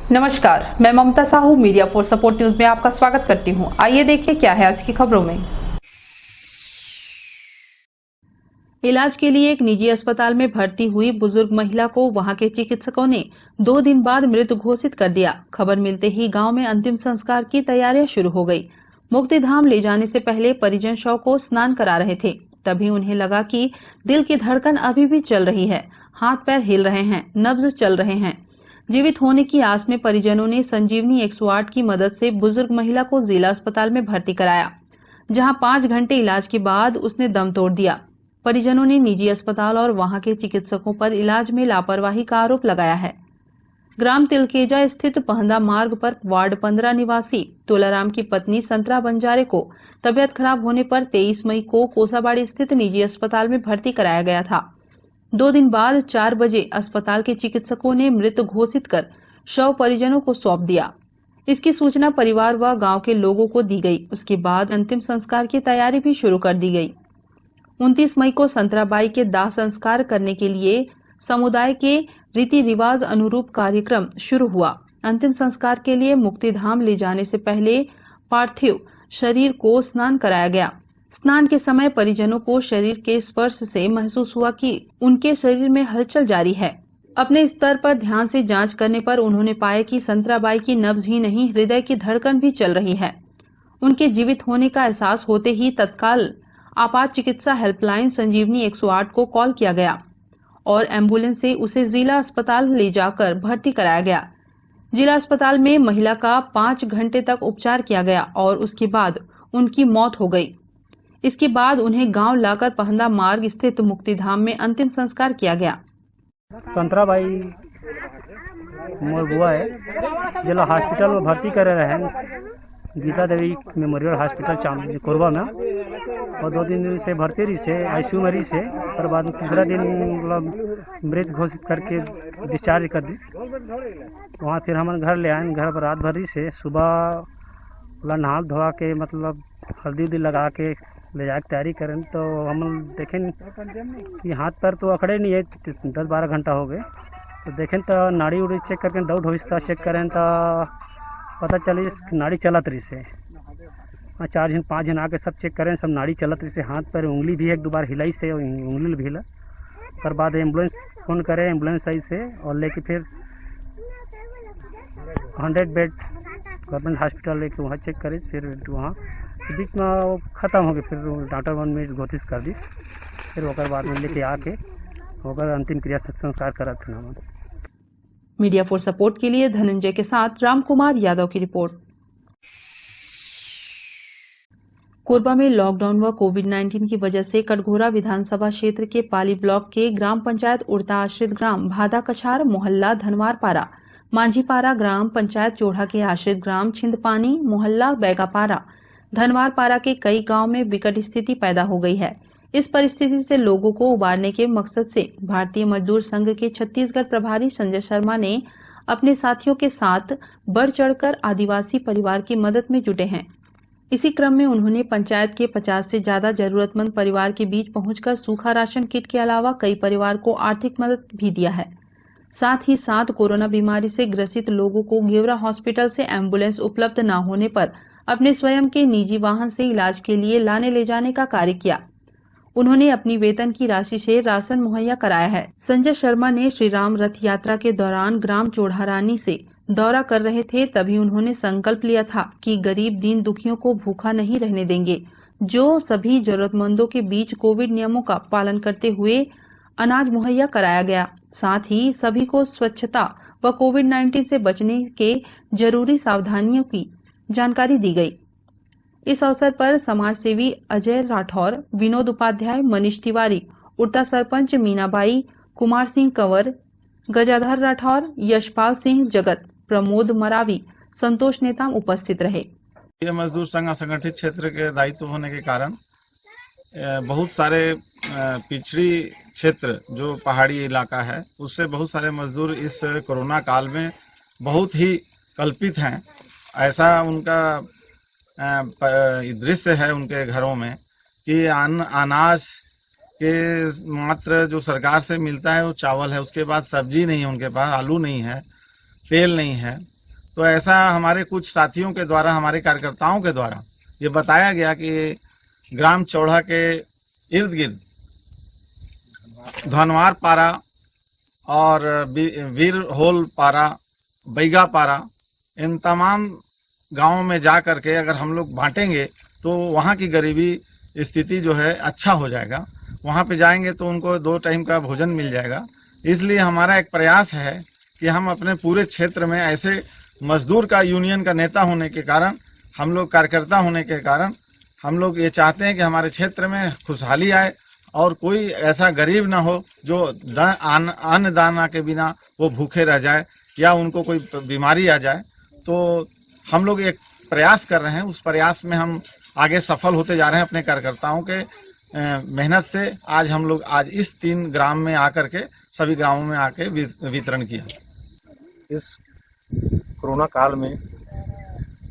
नमस्कार, मैं Mamta Sahu media for support news में आपका स्वागत करती हूं। आइए देखिए क्या है आज की खबरों में। इलाज के लिए एक निजी अस्पताल में भर्ती हुई बुजुर्ग महिला को वहां के चिकित्सकों ने 2 दिन बाद मृत घोषित कर दिया। खबर मिलते ही गांव में अंतिम संस्कार की तैयारियां शुरू हो गई। मुक्तिधाम ले जाने से पहले परिजन शव को स्नान करा रहे थे, तभी उन्हें लगा कि दिल की धड़कन अभी भी चल रही है, हाथ पैर हिल रहे हैं, नब्ज चल रहे हैं। जीवित होने की आस में परिजनों ने संजीवनी 108 की मदद से बुजुर्ग महिला को जिला अस्पताल में भर्ती कराया, जहां 5 घंटे इलाज के बाद उसने दम तोड़ दिया। परिजनों ने निजी अस्पताल और वहां के चिकित्सकों पर इलाज में लापरवाही का आरोप लगाया है। ग्राम तिलकेजा स्थित पहंदा मार्ग पर वार्ड 15 निवासी तोलाराम की पत्नी संतरा बंजारे को तबियत खराब होने पर 23 मई को कोसाबाड़ी स्थित निजी अस्पताल में भर्ती कराया गया था। 2 दिन बाद 4 बजे अस्पताल के चिकित्सकों ने मृत घोषित कर शव परिजनों को सौंप दिया। इसकी सूचना परिवार व गांव के लोगों को दी गई। उसके बाद अंतिम संस्कार की तैयारी भी शुरू कर दी गई। 29 मई को संतराबाई के दाह संस्कार करने के लिए समुदाय के रीति रिवाज अनुरूप कार्यक्रम शुरू हुआ। अंतिम संस्कार के लिए मुक्तिधाम ले जाने से पहले पार्थिव शरीर को स्नान कराया गया। स्नान के समय परिजनों को शरीर के स्पर्श से महसूस हुआ कि उनके शरीर में हलचल जारी है। अपने स्तर पर ध्यान से जांच करने पर उन्होंने पाया कि संतराबाई की नब्ज ही नहीं, हृदय की धड़कन भी चल रही है। उनके जीवित होने का एहसास होते ही तत्काल आपात चिकित्सा हेल्पलाइन संजीवनी 108 को कॉल किया गया और एम्बुलेंस से उसे जिला अस्पताल ले जाकर भर्ती कराया गया। जिला अस्पताल में महिला का 5 घंटे तक उपचार किया गया और उसके बाद उनकी मौत हो गई। इसके बाद उन्हें गांव लाकर पहंदा मार्ग स्थित मुक्तिधाम में अंतिम संस्कार किया गया। संतराबाई मोर बुआ है, जिला हॉस्पिटल में भर्ती करे रहे हैं, गीता देवी मेमोरियल हॉस्पिटल कोरबा में, और 2 दिन से भर्ती रही से आईसीयू में रही से, और बाद में तीसरा दिन मतलब मृत घोषित करके डिस्चार्ज कर दी। वहाँ फिर हम घर ले आए। घर पर रात भर रही से सुबह मतलब नहा धोवा के मतलब हल्दी उल्दी लगा के ले जाके तैयारी करें, तो हम देखें कि हाथ पैर तो अकड़े नहीं है। 10-12 घंटा हो गए, तो देखें तो नाड़ी उड़ी चेक करके डाउट हो चेक करें तो पता चली नाड़ी चलत रही से। 4 जन 5 जन आके सब चेक करें, सब नाड़ी चलत रही से। हाथ पैर उंगली भी 1-2 बार हिलाई से, उंगली भी हिला। उसके बाद एम्बुलेंस फ़ोन करें, एम्बुलेंस आई से और लेके फिर 100 बेड गवर्नमेंट हॉस्पिटल लेके वहाँ चेक करी। फिर वहाँ बीच में वो ख़त्म हो गए। फिर डॉक्टर 1 मिनट घोषित कर दी। फिर ओकर बाद में लेके आके होकर अंतिम क्रिया संस्कार करा था। मीडिया फॉर सपोर्ट के लिए धनंजय के साथ राम कुमार यादव की रिपोर्ट। कोरबा में लॉकडाउन व कोविड-19 की वजह से कटघोरा विधानसभा क्षेत्र के पाली ब्लॉक के ग्राम पंचायत उड़ता आश्रित ग्राम भादा कछार, मोहल्ला धनवारपारा, मांझीपारा ग्राम पंचायत चोढ़ा के आश्रित ग्राम छिंदपानी, मोहल्ला बैगापारा, धनवारपारा के कई गांव में विकट स्थिति पैदा हो गई है। इस परिस्थिति से लोगों को उबारने के मकसद से भारतीय मजदूर संघ के छत्तीसगढ़ प्रभारी संजय शर्मा ने अपने साथियों के साथ बढ़ चढ़कर आदिवासी परिवार की मदद में जुटे हैं। इसी क्रम में उन्होंने पंचायत के 50 से ज्यादा जरूरतमंद परिवार के बीच पहुंचकर सूखा राशन किट के अलावा कई परिवार को आर्थिक मदद भी दिया है। साथ ही साथ कोरोना बीमारी से ग्रसित लोगों को गेवरा हॉस्पिटल से एम्बुलेंस उपलब्ध न होने पर अपने स्वयं के निजी वाहन से इलाज के लिए लाने ले जाने का कार्य किया। उन्होंने अपनी वेतन की राशि से राशन मुहैया कराया है। संजय शर्मा ने श्री राम रथ यात्रा के दौरान ग्राम चोढ़ारानी से दौरा कर रहे थे, तभी उन्होंने संकल्प लिया था कि गरीब दीन दुखियों को भूखा नहीं रहने देंगे। जो सभी जरूरतमंदों के बीच कोविड नियमों का पालन करते हुए अनाज मुहैया कराया गया। साथ ही सभी को स्वच्छता व कोविड-19 से बचने के जरूरी सावधानियों की जानकारी दी गई। इस अवसर पर समाज सेवी अजय राठौर, विनोद उपाध्याय, मनीष तिवारी, उड़ता सरपंच मीनाबाई, कुमार सिंह कंवर, गजाधर राठौर, यशपाल सिंह जगत, प्रमोद मरावी, संतोष नेताम उपस्थित रहे। ये मजदूर संघ असंगठित क्षेत्र के दायित्व होने के कारण बहुत सारे पिछड़ी क्षेत्र जो पहाड़ी इलाका है उससे बहुत सारे मजदूर इस कोरोना काल में बहुत ही कल्पित हैं। ऐसा उनका दृश्य है उनके घरों में कि अनाज के मात्र जो सरकार से मिलता है वो चावल है, उसके बाद सब्जी नहीं है उनके पास, आलू नहीं है, तेल नहीं है, तो ऐसा हमारे कुछ साथियों के द्वारा, हमारे कार्यकर्ताओं के द्वारा ये बताया गया कि ग्राम चौड़ा के इर्द गिर्द धनवार पारा और वीर होल पारा, बैगा पारा, इन तमाम गांवों में जा करके अगर हम लोग बांटेंगे तो वहाँ की गरीबी स्थिति जो है अच्छा हो जाएगा। वहाँ पे जाएंगे तो उनको 2 टाइम का भोजन मिल जाएगा। इसलिए हमारा एक प्रयास है कि हम अपने पूरे क्षेत्र में ऐसे मजदूर का यूनियन का नेता होने के कारण, हम लोग कार्यकर्ता होने के कारण, हम लोग ये चाहते हैं कि हमारे क्षेत्र में खुशहाली आए और कोई ऐसा गरीब ना हो जो अन्न दाना के बिना वो भूखे रह जाए या उनको कोई बीमारी आ जाए। तो हम लोग एक प्रयास कर रहे हैं, उस प्रयास में हम आगे सफल होते जा रहे हैं। अपने कार्यकर्ताओं के मेहनत से आज हम लोग इस 3 ग्राम में आकर के सभी गांवों में आके वितरण किया। इस कोरोना काल में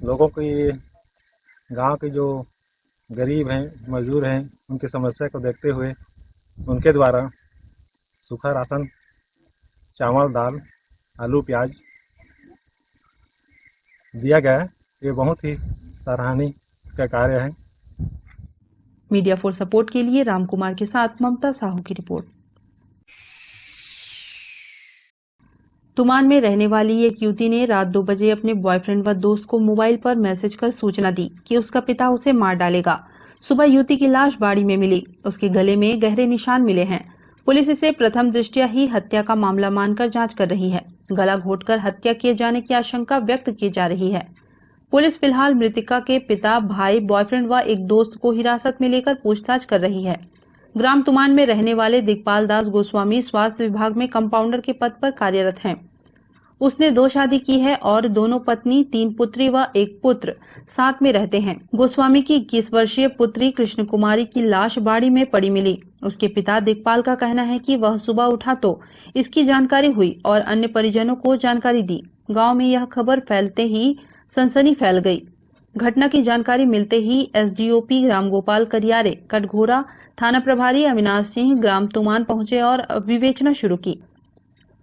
लोगों की, गांव के जो गरीब हैं, मजदूर हैं, उनकी समस्या को देखते हुए उनके द्वारा सूखा राशन, चावल, दाल, आलू, प्याज दिया गया है। ये बहुत ही सराहनीय का कार्य है। मीडिया फॉर सपोर्ट के लिए रामकुमार के साथ ममता साहू की रिपोर्ट। तुमान में रहने वाली एक युवती ने रात 2 बजे अपने बॉयफ्रेंड व दोस्त को मोबाइल पर मैसेज कर सूचना दी कि उसका पिता उसे मार डालेगा। सुबह युवती की लाश बाड़ी में मिली। उसके गले में गहरे निशान मिले हैं। पुलिस इसे प्रथम दृष्टया ही हत्या का मामला मानकर जांच कर रही है। गला घोंटकर हत्या किए जाने की आशंका व्यक्त की जा रही है। पुलिस फिलहाल मृतका के पिता, भाई, बॉयफ्रेंड व एक दोस्त को हिरासत में लेकर पूछताछ कर रही है। ग्राम तुमान में रहने वाले दिगपाल दास गोस्वामी स्वास्थ्य विभाग में कंपाउंडर के पद पर कार्यरत हैं। उसने 2 शादी की है और दोनों पत्नी, 3 पुत्री व 1 पुत्र साथ में रहते हैं। गोस्वामी की 21 वर्षीय पुत्री कृष्ण कुमारी की लाश बाड़ी में पड़ी मिली। उसके पिता दिगपाल का कहना है कि वह सुबह उठा तो इसकी जानकारी हुई और अन्य परिजनों को जानकारी दी। गांव में यह खबर फैलते ही सनसनी फैल गई। घटना की जानकारी मिलते ही एसडीओपी रामगोपाल करियारे, कटघोरा थाना प्रभारी अविनाश सिंह ग्राम तुमान पहुंचे और विवेचना शुरू की।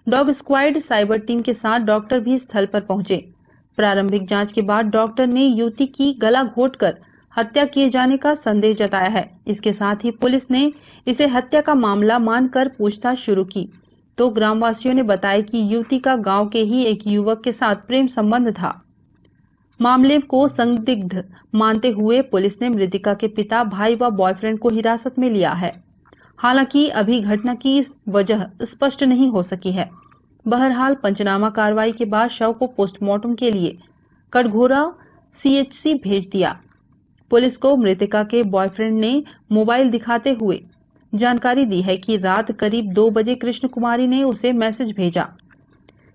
डॉग स्क्वाड, साइबर टीम के साथ डॉक्टर भी स्थल पर पहुंचे। प्रारंभिक जांच के बाद डॉक्टर ने युवती की गला घोंटकर हत्या किए जाने का संदेह जताया है। इसके साथ ही पुलिस ने इसे हत्या का मामला मानकर पूछताछ शुरू की तो ग्रामवासियों ने बताया कि युवती का गांव के ही एक युवक के साथ प्रेम संबंध था। मामले को संदिग्ध मानते हुए पुलिस ने मृतका के पिता, भाई व बॉयफ्रेंड को हिरासत में लिया है। हालांकि अभी घटना की वजह स्पष्ट नहीं हो सकी है। बहरहाल पंचनामा कार्रवाई के बाद शव को पोस्टमार्टम के लिए कटघोरा सीएचसी भेज दिया। पुलिस को मृतका के बॉयफ्रेंड ने मोबाइल दिखाते हुए जानकारी दी है कि रात करीब 2 बजे कृष्ण कुमारी ने उसे मैसेज भेजा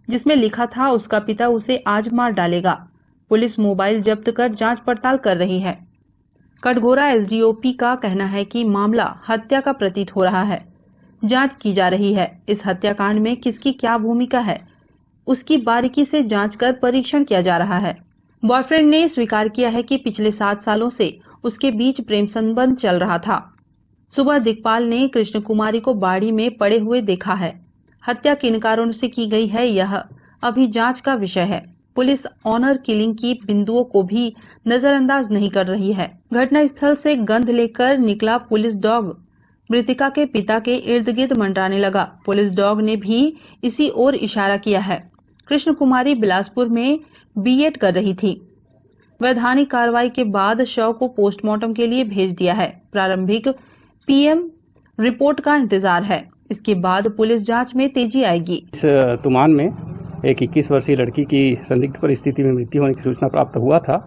जिसमें लिखा था उसका पिता उसे आज मार डालेगा। पुलिस मोबाइल जब्त कर जांच पड़ताल कर रही है। कटघोरा एसडीओपी का कहना है कि मामला हत्या का प्रतीत हो रहा है। जांच की जा रही है। इस हत्याकांड में किसकी क्या भूमिका है उसकी बारीकी से जांच कर परीक्षण किया जा रहा है। बॉयफ्रेंड ने स्वीकार किया है कि पिछले 7 सालों से उसके बीच प्रेम संबंध चल रहा था। सुबह दिगपाल ने कृष्ण कुमारी को बाड़ी में पड़े हुए देखा है। हत्या किन कारणों से की गई है यह अभी जांच का विषय है। पुलिस ऑनर किलिंग की बिंदुओं को भी नजरअंदाज नहीं कर रही है। घटना स्थल से गंध लेकर निकला पुलिस डॉग मृतिका के पिता के इर्द गिर्द मंडराने लगा। पुलिस डॉग ने भी इसी ओर इशारा किया है। कृष्ण कुमारी बिलासपुर में बीएड कर रही थी। वैधानिक कार्रवाई के बाद शव को पोस्टमार्टम के लिए भेज दिया है। प्रारंभिक पीएम रिपोर्ट का इंतजार है। इसके बाद पुलिस जांच में तेजी आएगी। इस तुमान में एक 21 वर्षीय लड़की की संदिग्ध परिस्थिति में मृत्यु होने की सूचना प्राप्त हुआ था।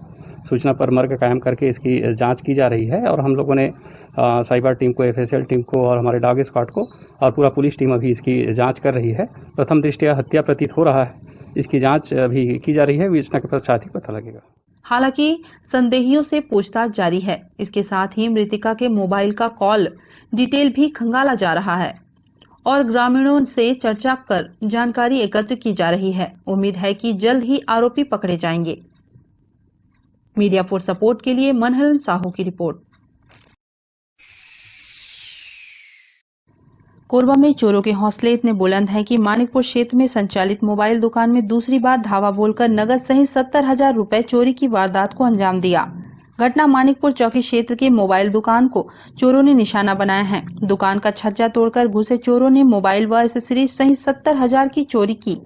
सूचना पर मर्ग कायम करके इसकी जांच की जा रही है और हम लोगों ने साइबर टीम को, एफएसएल टीम को और हमारे डॉग स्क्वाड को और पूरा पुलिस टीम अभी इसकी जांच कर रही है। प्रथम दृष्टया हत्या प्रतीत हो रहा है। इसकी जांच अभी की जा रही है। विवेचना के पश्चात ही पता लगेगा। हालांकि संदेहियों से पूछताछ जारी है। इसके साथ ही मृतिका के मोबाइल का कॉल डिटेल भी खंगाला जा रहा है और ग्रामीणों से चर्चा कर जानकारी एकत्र की जा रही है। उम्मीद है कि जल्द ही आरोपी पकड़े जाएंगे। मीडिया फॉर सपोर्ट के लिए मनहरन साहू की रिपोर्ट। कोरबा में चोरों के हौसले इतने बुलंद हैं कि मानिकपुर क्षेत्र में संचालित मोबाइल दुकान में दूसरी बार धावा बोलकर नगद सहित 70,000 रुपए चोरी की वारदात को अंजाम दिया। घटना मानिकपुर चौकी क्षेत्र के मोबाइल दुकान को चोरों ने निशाना बनाया है। दुकान का छज्जा तोड़कर घुसे चोरों ने मोबाइल व एसेसरीज सहित 70,000 की चोरी की।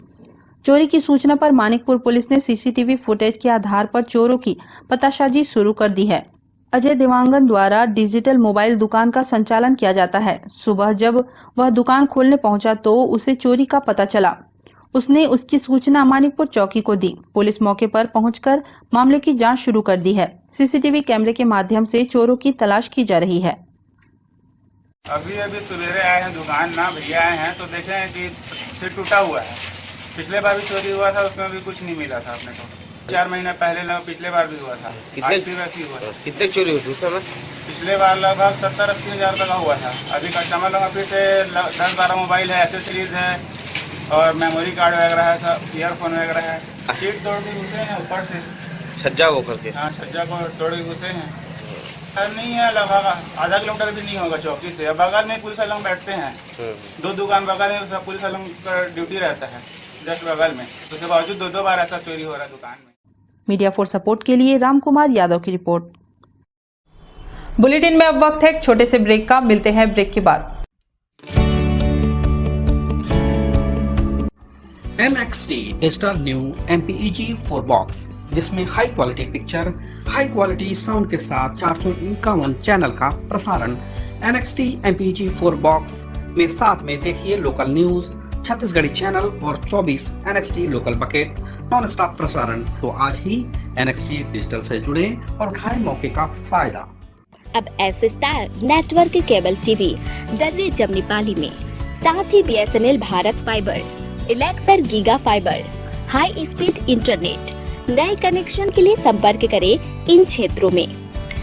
चोरी की सूचना पर मानिकपुर पुलिस ने सीसीटीवी फुटेज के आधार पर चोरों की पतासाजी शुरू कर दी है। अजय देवांगन द्वारा डिजिटल मोबाइल दुकान का संचालन किया जाता है। सुबह जब वह दुकान खोलने पहुंचा तो उसे चोरी का पता चला। उसने उसकी सूचना मानिकपुर चौकी को दी। पुलिस मौके पर पहुंचकर मामले की जांच शुरू कर दी है। सीसीटीवी कैमरे के माध्यम से चोरों की तलाश की जा रही है। अभी सवेरे आए हैं दुकान ना भैया आए हैं तो देखे हैं कि सिर टूटा हुआ है। पिछले बार भी चोरी हुआ था, उसमें भी कुछ नहीं मिला था अपने को। 4 महीने पहले पिछले बार भी हुआ था। आज भी वैसे ही हुआ था। कितने चोरी हुई उस समय? पिछले बार लगभग 70-80 हज़ार का हुआ था। अभी कस्टमर लोग फिर से 10-12 मोबाइल है, एक्सेसरीज है और मेमोरी कार्ड वगैरह है, सब ईयरफोन वगैरह है। सीट तोड़ के घुसे हैं ऊपर से, छज्जा वो करके। हाँ, छज्जा को तोड़ के घुसे हैं। नहीं है, लगभग आधा किलोमीटर भी नहीं होगा चौकी से। बगल में पुलिस वालों बैठते हैं, 2 दुकान बगल में पुलिस वालों का ड्यूटी रहता है जस्ट बगल में। उसके बावजूद 2 बार ऐसा चोरी हो रहा है दुकान में। मीडिया फॉर सपोर्ट के लिए रामकुमार यादव की रिपोर्ट। बुलेटिन में अब वक्त है एक छोटे से ब्रेक का। मिलते हैं ब्रेक के बाद। NXT digital new MPEG 4 box, जिसमें high quality picture, high quality sound के साथ 451 चैनल का प्रसारण। NXT MPEG 4 बॉक्स में साथ में देखिए लोकल न्यूज, छत्तीसगढ़ी चैनल और 24 NXT local bucket non stop प्रसारण। तो आज ही NXT डिजिटल से जुड़े और उठाएं मौके का फायदा। अब S star network cable TV Darre Jamnipali में, साथ ही BSNL भारत फाइबर, इलेक्सर giga fibre, high speed internet. नए कनेक्शन के लिए संपर्क करें इन क्षेत्रों में: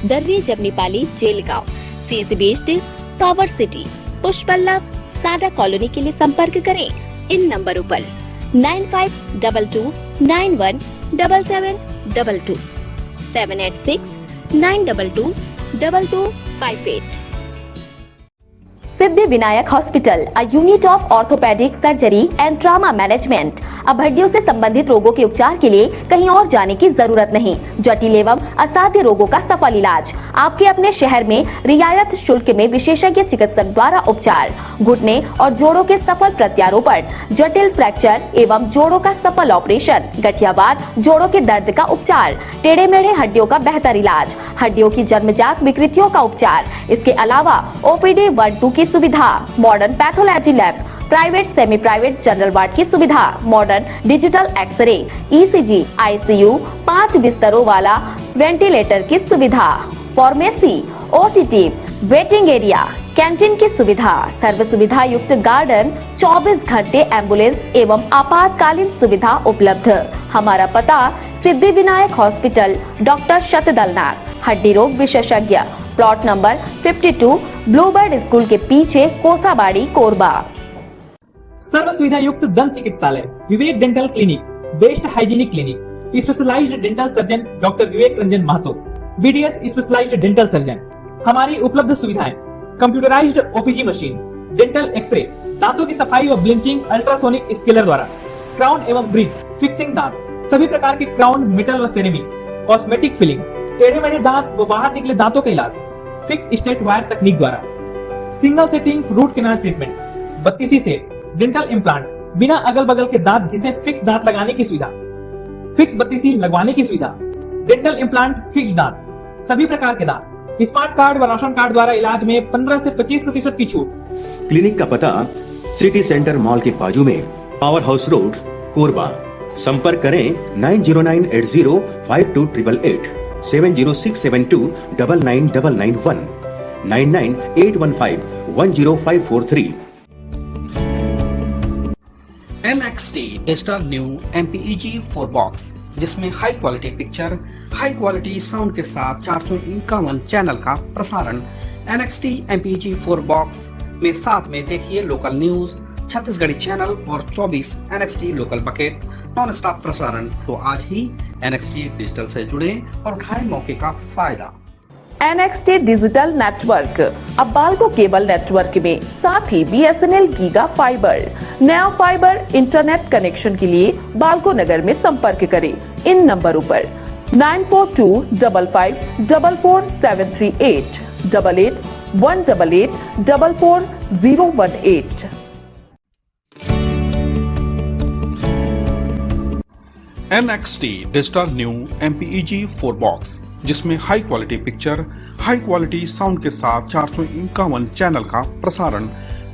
Darre Jamnipali, Jelgaon, CSB based, tower city, Pushpallav, Sada colony के लिए संपर्क करें इन नंबरों पर 9522917722, 786-922-2258। Siddhi Vinayak hospital, a unit of orthopaedic surgery and trauma management. अब हड्डियों से संबंधित रोगों के उपचार के लिए कहीं और जाने की जरूरत नहीं। जटिल एवं असाध्य रोगों का सफल इलाज आपके अपने शहर में रियायत शुल्क में विशेषज्ञ चिकित्सक द्वारा उपचार। घुटने और जोड़ों के सफल प्रत्यारोपण, जटिल फ्रैक्चर एवं जोड़ों का सफल ऑपरेशन, गठियावाद, जोड़ों के दर्द का उपचार, टेढ़े मेढ़े हड्डियों का बेहतर इलाज, हड्डियों की जन्मजात विकृतियों का उपचार। इसके अलावा OPD 1-2 की सुविधा, modern pathology lab, private semi private general ward की सुविधा, modern digital x-ray, ECG, ICU, 5 बिस्तरों वाला वेंटिलेटर की सुविधा, pharmacy, OTT, waiting area, canteen की सुविधा, सर्व सुविधा युक्त गार्डन, 24 घंटे एम्बुलेंस एवं आपातकालीन सुविधा उपलब्ध। हमारा पता: सिद्धि विनायक हॉस्पिटल, डॉक्टर शतदलनाथ, हड्डी रोग विशेषज्ञ, प्लॉट नंबर 52, ब्लूबर्ड स्कूल के पीछे, कोसाबाड़ी, कोरबा। सर्व सुविधा युक्त दंत चिकित्सालय, Vivek dental clinic, best hygienic clinic, specialised dental surgeon doctor Vivek Ranjan Mahato, BDS specialised dental surgeon. हमारी उपलब्ध सुविधाएं: computerised OPG machine, dental x ray, दांतों की सफाई व ब्लीचिंग अल्ट्रासोनिक स्केलर द्वारा, क्राउन एवं ब्रिज, फिक्सिंग दांत, सभी प्रकार के क्राउन, मेटल व सेरेमिक, कॉस्मेटिक फिलिंग, टेढ़े मेढ़े दांत व बाहर निकले दांतों का इलाज फिक्स स्टेट वायर तकनीक द्वारा, single setting root canal treatment, 32 set dental implant, बिना अगल बगल के दांत घिसे फिक्स दांत लगाने की सुविधा, फिक्स 32 लगवाने की सुविधा, डेंटल इम्प्लांट, फिक्स दांत, सभी प्रकार के दांत, स्मार्ट कार्ड व राशन कार्ड द्वारा इलाज में 15 से 25% की छूट। क्लिनिक का पता: सिटी सेंटर मॉल के बाजू में, पावर हाउस रोड, कोरबा। संपर्क करें 9098052888, 70672999991, 9981510543। NXT digital new MPEG 4 box, जिसमें high quality picture, high quality sound के साथ 451 चैनल का प्रसारण। NXT MPEG 4 बॉक्स में साथ में देखिए लोकल न्यूज, छत्तीसगढ़ी चैनल और 24 NXT local bucket non stop प्रसारण। तो आज ही NXT डिजिटल से जुड़े और उठाएं मौके का फायदा। NXT डिजिटल नेटवर्क अब बाल्को केबल नेटवर्क में, साथ ही BSNL गीगा फाइबर, नया फाइबर इंटरनेट कनेक्शन के लिए बाल्को नगर में संपर्क करें इन नंबरों पर 9425544738 8818844018। NXT digital new MPEG 4 box, जिसमें high quality picture, high quality sound के साथ 451 चैनल का प्रसारण।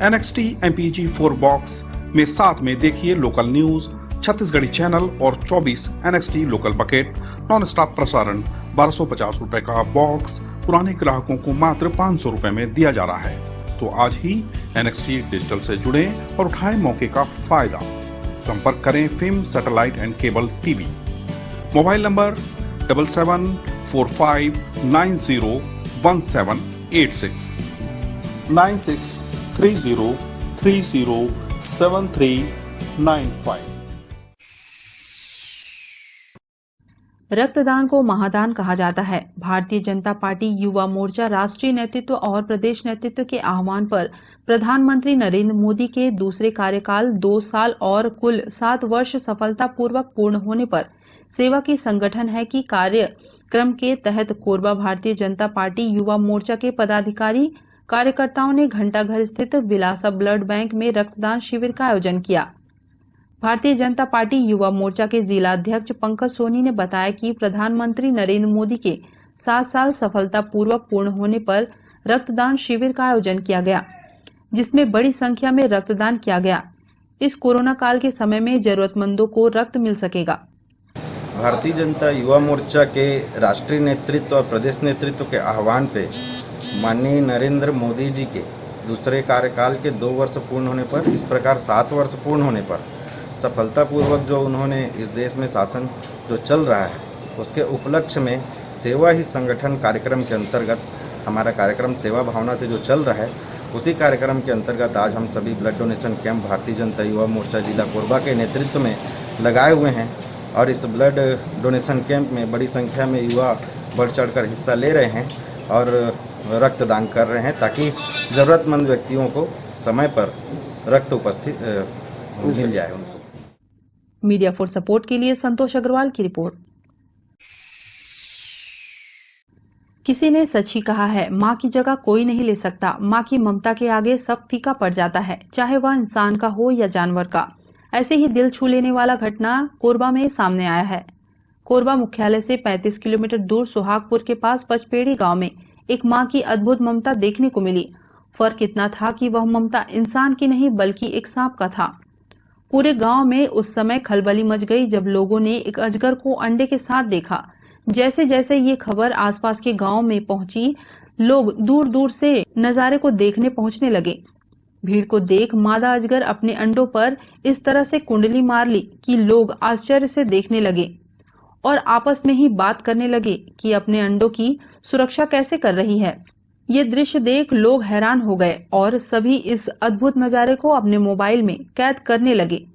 NXT MPEG 4 बॉक्स में साथ में देखिए लोकल न्यूज, छत्तीसगढ़ी चैनल और 24 NXT local bucket non stop प्रसारण। 1250 रुपए का बॉक्स पुराने ग्राहकों को मात्र 500 रुपए में दिया जा रहा है। तो आज ही NXT डिजिटल से जुड़े और उठाएं मौके का फायदा। संपर्क करें film satellite and cable TV. Mobile number 7745901786 9630307395। रक्तदान को महादान कहा जाता है। भारतीय जनता पार्टी युवा मोर्चा राष्ट्रीय नेतृत्व और प्रदेश नेतृत्व के आह्वान पर प्रधानमंत्री नरेंद्र मोदी के दूसरे कार्यकाल 2 साल और कुल 7 वर्ष सफलतापूर्वक पूर्ण होने पर सेवा की संगठन है कि कार्यक्रम के तहत कोरबा भारतीय जनता पार्टी युवा मोर्चा के पदाधिकारी कार्यकर्ताओं ने घंटाघर स्थित बिलासा ब्लड बैंक में रक्तदान शिविर का आयोजन किया। भारतीय जनता पार्टी युवा मोर्चा के जिला अध्यक्ष पंकज सोनी ने बताया कि प्रधानमंत्री नरेंद्र मोदी के 7 साल सफलतापूर्वक पूर्ण होने पर रक्तदान शिविर का आयोजन किया गया, जिसमें बड़ी संख्या में रक्तदान किया गया। इस कोरोना काल के समय में जरूरतमंदों को रक्त मिल सकेगा। भारतीय जनता युवा मोर्चा के राष्ट्रीय नेतृत्व और प्रदेश नेतृत्व के आह्वान पे माननीय नरेंद्र मोदी जी के दूसरे कार्यकाल के 2 वर्ष पूर्ण होने पर, इस प्रकार 7 वर्ष पूर्ण होने पर सफलतापूर्वक जो उन्होंने इस देश में शासन जो चल रहा है उसके उपलक्ष्य में सेवा ही संगठन कार्यक्रम के अंतर्गत हमारा कार्यक्रम सेवा भावना से जो चल रहा है, उसी कार्यक्रम के अंतर्गत आज हम सभी blood donation camp Bharatiya Janata Yuva Morcha जिला कोरबा के नेतृत्व में लगाए हुए हैं और इस ब्लड डोनेशन कैंप में बड़ी संख्या में युवा बढ़ चढ़कर हिस्सा ले रहे हैं और रक्तदान कर रहे हैं ताकि ज़रूरतमंद व्यक्तियों को समय पर रक्त उपस्थित मिल जाए उनको। मीडिया फॉर सपोर्ट के लिए संतोष अग्रवाल की रिपोर्ट। किसी ने सच ही कहा है, माँ की जगह कोई नहीं ले सकता। माँ की ममता के आगे सब फीका पड़ जाता है, चाहे वह इंसान का हो या जानवर का। ऐसे ही दिल छू लेने वाला घटना कोरबा में सामने आया है। कोरबा मुख्यालय से 35 किलोमीटर दूर सुहागपुर के पास पचपेड़ी गांव में एक माँ की अद्भुत ममता देखने को मिली। फर्क इतना था कि वह ममता इंसान की नहीं बल्कि एक सांप का था। पूरे गांव में उस समय खलबली मच गई जब लोगों ने एक अजगर को अंडे के साथ देखा। जैसे जैसे ये खबर आसपास के गांव में पहुंची, लोग दूर दूर से नजारे को देखने पहुंचने लगे। भीड़ को देख मादा अजगर अपने अंडों पर इस तरह से कुंडली मार ली कि लोग आश्चर्य से देखने लगे और आपस में ही बात करने लगे कि अपने अंडों की सुरक्षा कैसे कर रही है। ये दृश्य देख लोग हैरान हो गए और सभी इस अद्भुत नजारे को अपने मोबाइल में कैद करने लगे।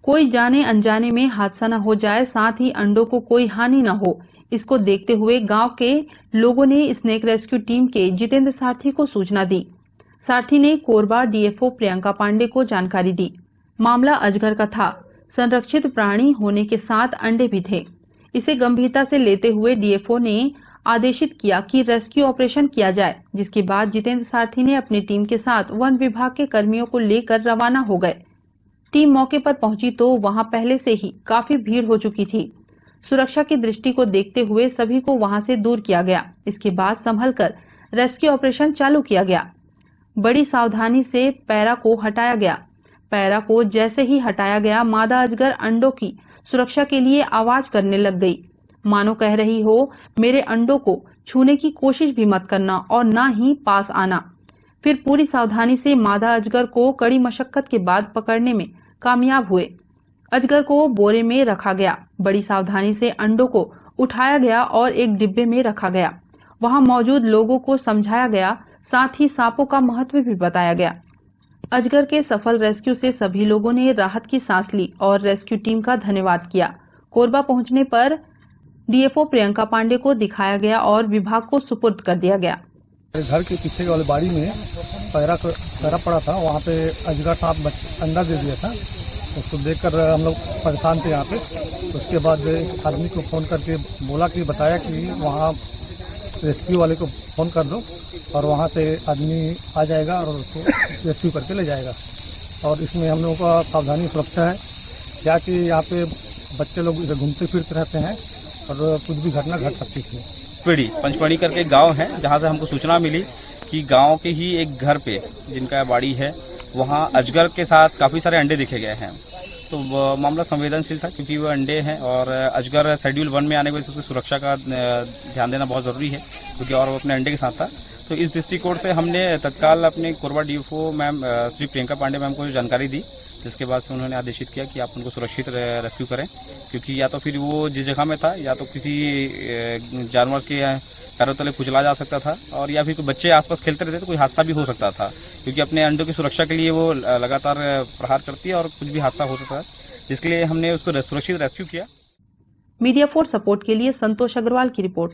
कोई जाने अनजाने में हादसा न हो जाए, साथ ही अंडों को कोई हानि न हो, इसको देखते हुए गांव के लोगों ने स्नेक रेस्क्यू टीम के जितेंद्र सारथी को सूचना दी। सारथी ने कोरबा डीएफओ प्रियंका पांडे को जानकारी दी। मामला अजगर का था। संरक्षित प्राणी होने के साथ अंडे भी थे। इसे गंभीरता से लेते हुए डीएफओ ने आदेशित किया कि रेस्क्यू ऑपरेशन किया जाए, जिसके बाद जितेंद्र सारथी ने अपनी टीम के साथ वन विभाग के कर्मियों को लेकर रवाना हो गए। टीम मौके पर पहुंची तो वहां पहले से ही काफी भीड़ हो चुकी थी। सुरक्षा की दृष्टि को देखते हुए सभी को वहां से दूर किया गया। इसके बाद संभलकर रेस्क्यू ऑपरेशन चालू किया गया। बड़ी सावधानी से पैरा को हटाया गया। पैरा को जैसे ही हटाया गया, मादा अजगर अंडों की सुरक्षा के लिए आवाज करने लग गई, मानो कह रही हो, मेरे अंडों को छूने की कोशिश भी मत करना और ना ही पास आना। फिर पूरी सावधानी से मादा अजगर को कड़ी मशक्कत के बाद पकड़ने में कामयाब हुए। अजगर को बोरे में रखा गया। बड़ी सावधानी से अंडों को उठाया गया और एक डिब्बे में रखा गया। वहां मौजूद लोगों को समझाया गया, साथ ही सांपों का महत्व भी बताया गया। अजगर के सफल रेस्क्यू से सभी लोगों ने राहत की सांस ली और रेस्क्यू टीम का धन्यवाद किया। कोरबा पहुंचने पर डीएफओ प्रियंका पांडे को दिखाया गया और विभाग को सुपुर्द कर दिया गया। घर के पीछे वाली बाड़ी में पैरा पड़ा था, वहाँ पे अजगर सांप अंडा दे दिया था। उसको देखकर हम लोग परेशान थे यहाँ पे। उसके बाद आदमी को फ़ोन करके बताया कि वहाँ रेस्क्यू वाले को फ़ोन कर दो और वहाँ से आदमी आ जाएगा और उसको रेस्क्यू करके ले जाएगा। और इसमें हम लोगों का सावधानी सुरक्षा है, क्या कि यहाँ पे बच्चे लोग इधर घूमते फिरते रहते हैं और कुछ भी घटना घट सकती है। पंचपड़ी करके गांव है, जहां से हमको सूचना मिली कि गांव के ही एक घर पे जिनका बाड़ी है वहां अजगर के साथ काफ़ी सारे अंडे देखे गए हैं। तो मामला संवेदनशील था क्योंकि वो अंडे हैं और अजगर शेड्यूल 1 में आने की वजह से सुरक्षा का ध्यान देना बहुत ज़रूरी है, क्योंकि और वो अपने अंडे के साथ था। तो इस दृष्टिकोण से हमने तत्काल अपने Korba DFO ma'am Shri Priyanka Pandey ma'am को जानकारी दी, जिसके बाद से उन्होंने आदेशित किया कि आप उनको सुरक्षित रेस्क्यू करें, क्योंकि या तो फिर वो जिस जगह में था या तो किसी जानवर के पैरों तले कुचला जा सकता था और या फिर कोई बच्चे आसपास खेलते रहते तो कोई हादसा भी हो सकता था, क्योंकि अपने अंडों की सुरक्षा के लिए वो लगातार प्रहार करती है और कुछ भी हादसा हो सकता है, जिसके लिए हमने उसको सुरक्षित रेस्क्यू किया। मीडिया फोर्स सपोर्ट के लिए संतोष अग्रवाल की रिपोर्ट।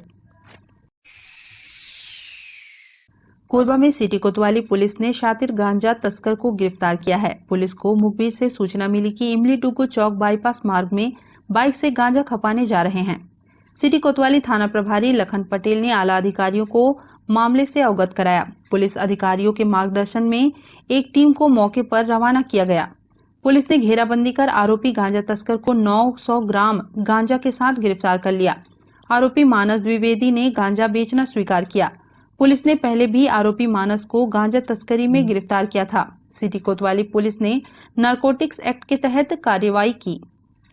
कोरबा में सिटी कोतवाली पुलिस ने शातिर गांजा तस्कर को गिरफ्तार किया है। पुलिस को मुखबिर से सूचना मिली कि इमली डुगु चौक बाईपास मार्ग में बाइक से गांजा खपाने जा रहे हैं। सिटी कोतवाली थाना प्रभारी लखन पटेल ने आला अधिकारियों को मामले से अवगत कराया। पुलिस अधिकारियों के मार्गदर्शन में एक टीम को मौके पर रवाना किया गया। पुलिस ने घेराबंदी कर आरोपी गांजा तस्कर को 900 ग्राम गांजा के साथ गिरफ्तार कर लिया। आरोपी मानस द्विवेदी ने गांजा बेचना स्वीकार किया। पुलिस ने पहले भी आरोपी मानस को गांजा तस्करी में गिरफ्तार किया था। सिटी कोतवाली पुलिस ने नारकोटिक्स एक्ट के तहत कार्रवाई की।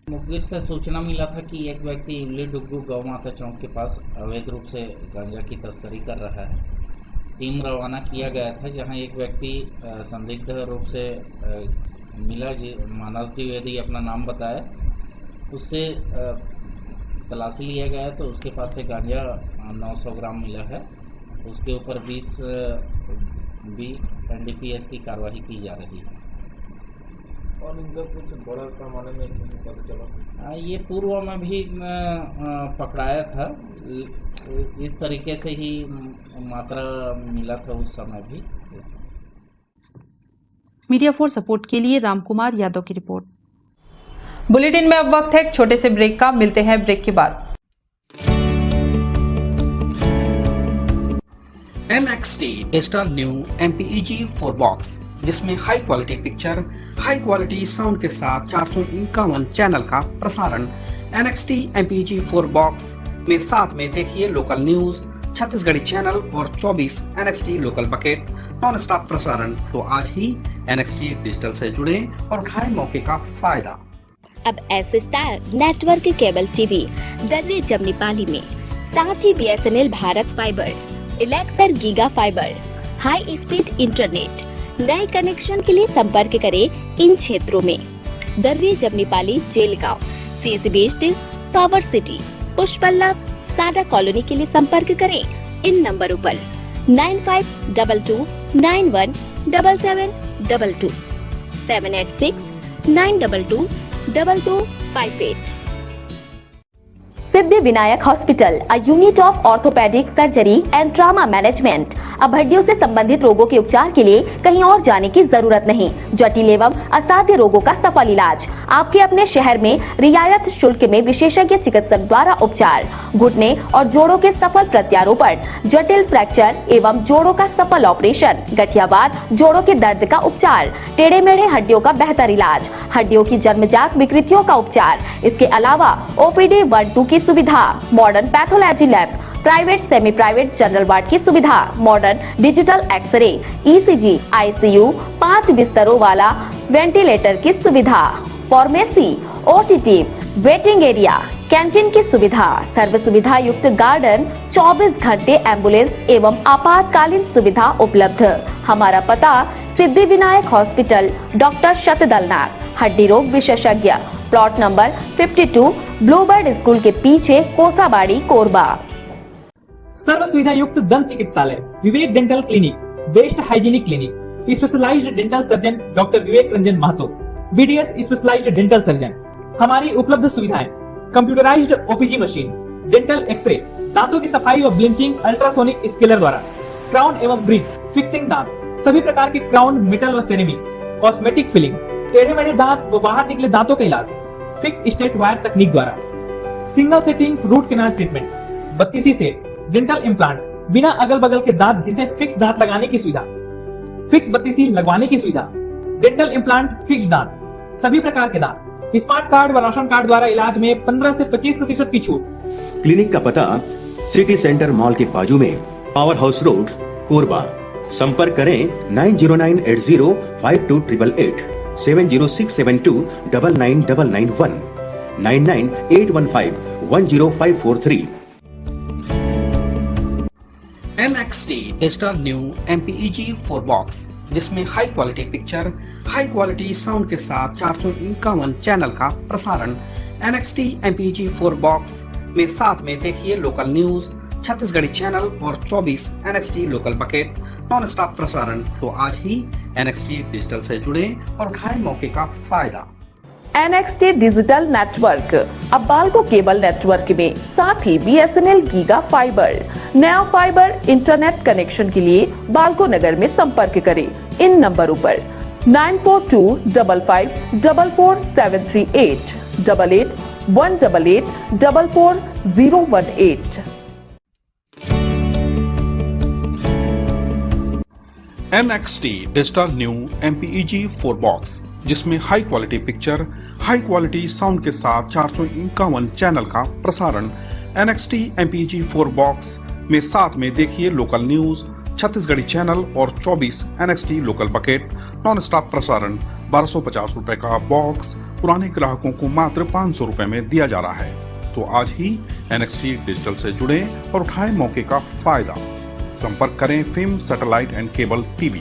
मुखबिर से सूचना मिला था कि एक व्यक्ति इमली डुग्गू गौ माता चौक के पास अवैध रूप से गांजा की तस्करी कर रहा है। टीम रवाना किया गया था, जहां एक व्यक्ति संदिग्ध रूप से मिला, मानस द्विवेदी अपना नाम बताया। उससे तलाशी लिया गया तो उसके पास से गांजा 900 ग्राम मिला है। उसके ऊपर 20 NDPS की कार्रवाई की जा रही है। और इनका कुछ बड़ा पैमाने में पता चला? ये पूर्व में भी पकड़ाया था, इस तरीके से ही मात्रा मिला था उस समय भी। मीडिया फोर्स सपोर्ट के लिए रामकुमार यादव की रिपोर्ट। बुलेटिन में अब वक्त है एक छोटे से ब्रेक का, मिलते हैं ब्रेक के बाद। NXT digital new MPEG 4 box, जिसमें high quality picture, high quality sound के साथ 451 चैनल का प्रसारण। NXT MPEG 4 बॉक्स में साथ में देखिए लोकल न्यूज, छत्तीसगढ़ी चैनल और 24 NXT local bucket non stop प्रसारण। तो आज ही NXT डिजिटल से जुड़े और उठाएं मौके का फायदा। अब S star network cable TV Darre Jamnipali में, साथ ही BSNL भारत फाइबर, इलेक्सर giga fibre, high speed internet. नए कनेक्शन के लिए संपर्क करें इन क्षेत्रों में: Darre Jamnipali, Jelgaon, CSB based, power city, Pushpallav, Sada colony के लिए संपर्क करें इन नंबरों पर 9522917722, 786-922-2258। Siddhi Vinayak hospital, a unit of orthopaedic surgery and trauma management. अब हड्डियों से संबंधित रोगों के उपचार के लिए कहीं और जाने की जरूरत नहीं। जटिल एवं असाध्य रोगों का सफल इलाज आपके अपने शहर में रियायत शुल्क में विशेषज्ञ चिकित्सक द्वारा उपचार। घुटने और जोड़ों के सफल प्रत्यारोपण, जटिल फ्रैक्चर एवं जोड़ों का सफल ऑपरेशन, गठियावाद, जोड़ों के दर्द का उपचार, टेढ़े मेढ़े हड्डियों का बेहतर इलाज, हड्डियों की जन्मजात विकृतियों का उपचार। इसके अलावा OPD 1-2 की सुविधा, modern pathology lab, private semi private general ward की सुविधा, modern digital x-ray, ECG, ICU, 5 बिस्तरों वाला वेंटिलेटर की सुविधा, pharmacy, OTT, waiting area, canteen की सुविधा, सर्व सुविधा युक्त गार्डन, 24 घंटे एम्बुलेंस एवं आपातकालीन सुविधा उपलब्ध। हमारा पता: सिद्धि विनायक हॉस्पिटल, डॉक्टर शतदलनाथ, हड्डी रोग विशेषज्ञ, प्लॉट नंबर 52, ब्लूबर्ड स्कूल के पीछे, कोसाबाड़ी, कोरबा। सर्व सुविधा युक्त दंत चिकित्सालय, Vivek dental clinic, best hygienic clinic, specialised dental surgeon doctor Vivek Ranjan Mahato, BDS specialised dental surgeon. हमारी उपलब्ध सुविधाएं: computerised OPG machine, dental x ray, दांतों की सफाई और ब्लीचिंग अल्ट्रासोनिक स्केलर द्वारा, क्राउन एवं ब्रिज, फिक्सिंग दांत, सभी प्रकार के क्राउन, मेटल व सेरेमिक, कॉस्मेटिक फिलिंग, टेढ़े मेढ़े दांत व बाहर निकले दांतों का इलाज, फिक्स स्टेट वायर तकनीक द्वारा, single setting root canal treatment, 32 set, dental implant, बिना अगल बगल के दांत घिसे फिक्स दांत लगाने की सुविधा, फिक्स 32 लगवाने की सुविधा, डेंटल इम्प्लांट, फिक्स दांत, सभी प्रकार के दांत, स्मार्ट कार्ड व राशन कार्ड द्वारा इलाज में 15 से 25% की छूट। क्लिनिक का पता सिटी सेंटर मॉल के बाजू में, पावर हाउस रोड, कोरबा। संपर्क करें 9098052888, 7067299991, 9981510543। NXT digital new MPEG 4 box, जिसमें high quality picture, high quality sound के साथ 451 चैनल का प्रसारण। NXT MPEG 4 बॉक्स में साथ में देखिए लोकल न्यूज, छत्तीसगढ़ी चैनल और 24 NXT local bucket non stop प्रसारण। तो आज ही NXT डिजिटल से जुड़े और उठाएं मौके का फायदा। NXT डिजिटल नेटवर्क अब बाल्को केबल नेटवर्क में साथ ही BSNL गीगा फाइबर, नया फाइबर इंटरनेट कनेक्शन के लिए बाल्को नगर में संपर्क करें इन नंबरों पर 9425544738, 8818844018। NXT digital new MPEG 4 box, जिसमें high quality picture, high quality sound के साथ 451 चैनल का प्रसारण। NXT MPEG 4 बॉक्स में साथ में देखिए लोकल न्यूज, छत्तीसगढ़ी चैनल और 24 NXT local bucket non stop प्रसारण। 1250 रुपए का बॉक्स पुराने ग्राहकों को मात्र 500 रुपए में दिया जा रहा है। तो आज ही NXT डिजिटल से जुड़े और उठाएं मौके का फायदा। संपर्क करें film satellite and cable TV.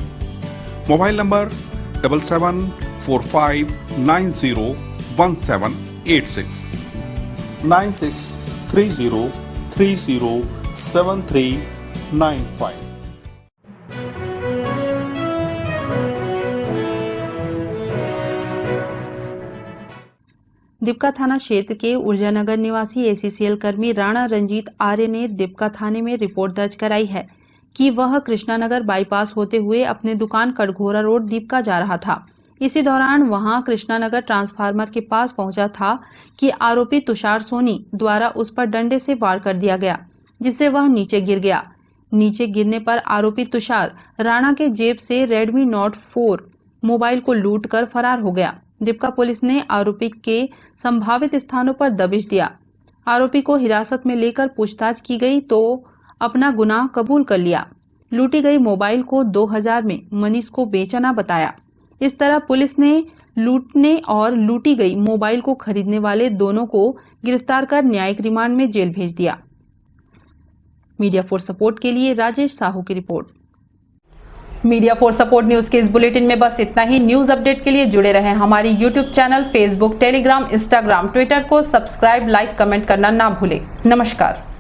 Mobile number 7745901786, 9630307395। Dipka थाना क्षेत्र के ऊर्जानगर निवासी ACCL कर्मी राणा रंजीत आर्य ने दिपका थाने में रिपोर्ट दर्ज कराई है कि वह कृष्णानगर बाईपास होते हुए अपने दुकान कटघोरा रोड दीपका जा रहा था। इसी दौरान वहां कृष्णानगर ट्रांसफार्मर के पास पहुंचा था कि आरोपी तुषार सोनी द्वारा उस पर डंडे से वार कर दिया गया, जिससे वह नीचे गिर गया। नीचे गिरने पर आरोपी तुषार राणा के जेब से Redmi Note 4 मोबाइल को लूट कर फरार हो गया। दीपका पुलिस ने आरोपी के संभावित स्थानों पर दबिश दिया। आरोपी को हिरासत में लेकर पूछताछ की गई तो अपना गुनाह कबूल कर लिया। लूटी गई मोबाइल को 2000 में मनीष को बेचना बताया। इस तरह पुलिस ने लूटने और लूटी गई मोबाइल को खरीदने वाले दोनों को गिरफ्तार कर न्यायिक रिमांड में जेल भेज दिया। मीडिया फॉर सपोर्ट के लिए राजेश साहू की report. Media for support news के इस बुलेटिन में बस इतना ही। न्यूज अपडेट के लिए जुड़े रहें हमारी YouTube channel, Facebook, Telegram, Instagram, Twitter को सब्सक्राइब, लाइक, कमेंट करना ना भूलें। नमस्कार।